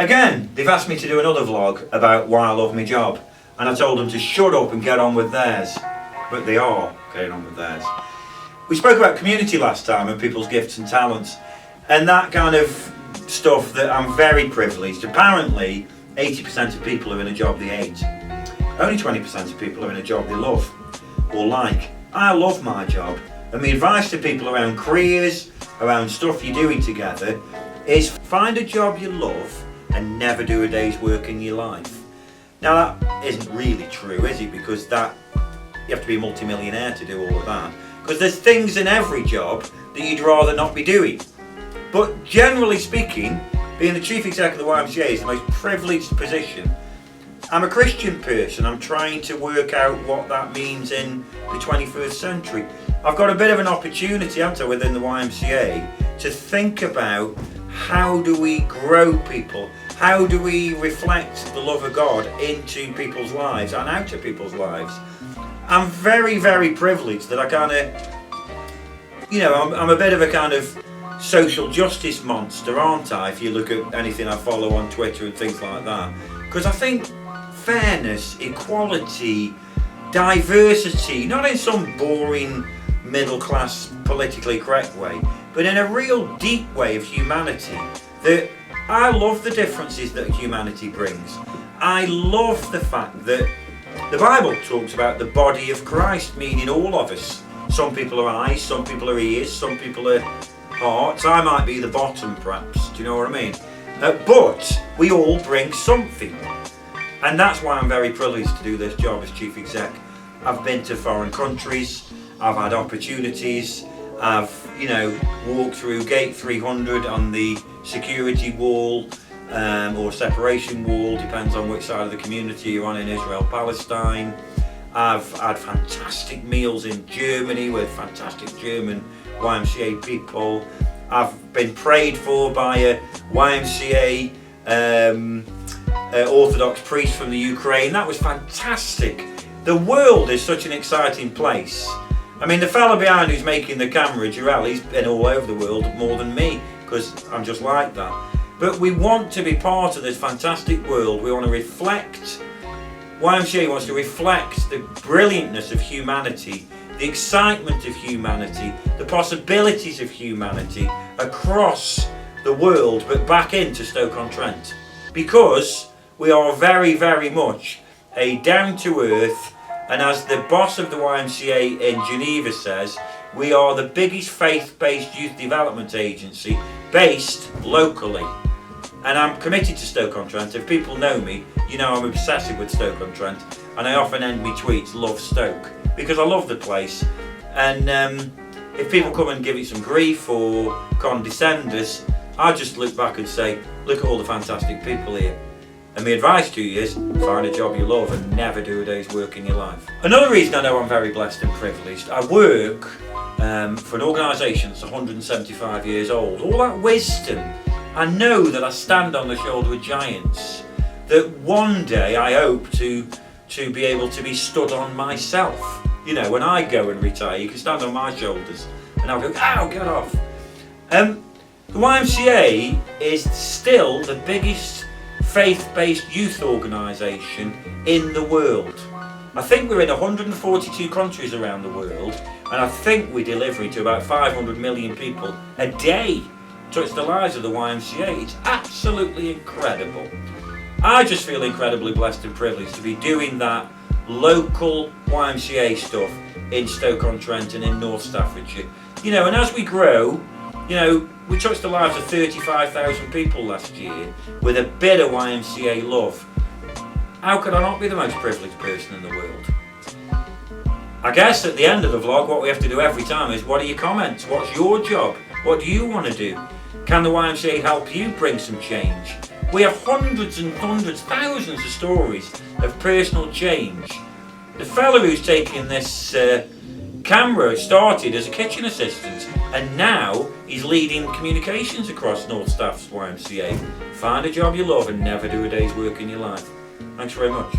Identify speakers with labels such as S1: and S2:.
S1: Again, they've asked me to do another vlog about why I love my job, and I told them to shut up and get on with theirs, but they are getting on with theirs. We spoke about community last time and people's gifts and talents, and that kind of stuff that I'm very privileged. Apparently 80% of people are in a job they hate. Only 20% of people are in a job they love or like. I love my job, and my advice to people around careers, around stuff you're doing together, is find a job you love and never do a day's work in your life. Now that isn't really true, is it? Because that you have to be a multi-millionaire to do all of that. Because there's things in every job that you'd rather not be doing. But generally speaking, being the chief exec of the YMCA is the most privileged position. I'm a Christian person. I'm trying to work out what that means in the 21st century. I've got a bit of an opportunity, haven't I, within the YMCA to think about how do we grow people? How do we reflect the love of God into people's lives and out of people's lives? I'm very, very privileged that I kind of, I'm a bit of a kind of social justice monster, aren't I, if you look at anything I follow on Twitter and things like that. Because I think fairness, equality, diversity, not in some boring middle class politically correct way, but in a real deep way of humanity. That I love the differences that humanity brings. I love the fact that the Bible talks about the body of Christ, meaning all of us. Some people are eyes, some people are ears, some people are hearts. I might be the bottom perhaps, do you know what I mean? But we all bring something. And that's why I'm very privileged to do this job as chief exec. I've been to foreign countries, I've had opportunities, I've, walked through gate 300 on the security wall or separation wall, depends on which side of the community you're on in Israel, Palestine. I've had fantastic meals in Germany with fantastic German YMCA people. I've been prayed for by a YMCA Orthodox priest from the Ukraine. That was fantastic. The world is such an exciting place. I mean, the fella behind who's making the camera, Jarrell, he's been all over the world more than me, because I'm just like that. But we want to be part of this fantastic world. We want to reflect, YMCA wants to reflect the brilliantness of humanity, the excitement of humanity, the possibilities of humanity across the world, but back into Stoke-on-Trent. Because we are very, very much a down-to-earth, and as the boss of the YMCA in Geneva says, we are the biggest faith-based youth development agency based locally. And I'm committed to Stoke-on-Trent. If people know me, you know I'm obsessive with Stoke-on-Trent, and I often end my tweets, love Stoke, because I love the place. And if people come and give it some grief or condescend us, I just look back and say, look at all the fantastic people here. And my advice to you is, find a job you love and never do a day's work in your life. Another reason I know I'm very blessed and privileged, I work for an organisation that's 175 years old. All that wisdom, I know that I stand on the shoulder of giants, that one day I hope to be able to be stood on myself. When I go and retire, you can stand on my shoulders and I'll go, ow, get off. The YMCA is still the biggest faith-based youth organisation in the world. I think we're in 142 countries around the world, and I think we're delivering to about 500 million people a day. Touch the lives of the YMCA. It's absolutely incredible. I just feel incredibly blessed and privileged to be doing that local YMCA stuff in Stoke-on-Trent and in North Staffordshire. And as we grow, we touched the lives of 35,000 people last year with a bit of YMCA love. How could I not be the most privileged person in the world? I guess at the end of the vlog, what we have to do every time is, what are your comments? What's your job? What do you want to do? Can the YMCA help you bring some change? We have hundreds and hundreds, thousands of stories of personal change. The fella who's taking this camera started as a kitchen assistant, and now he's leading communications across North Staff's YMCA. Find a job you love and never do a day's work in your life. Thanks very much.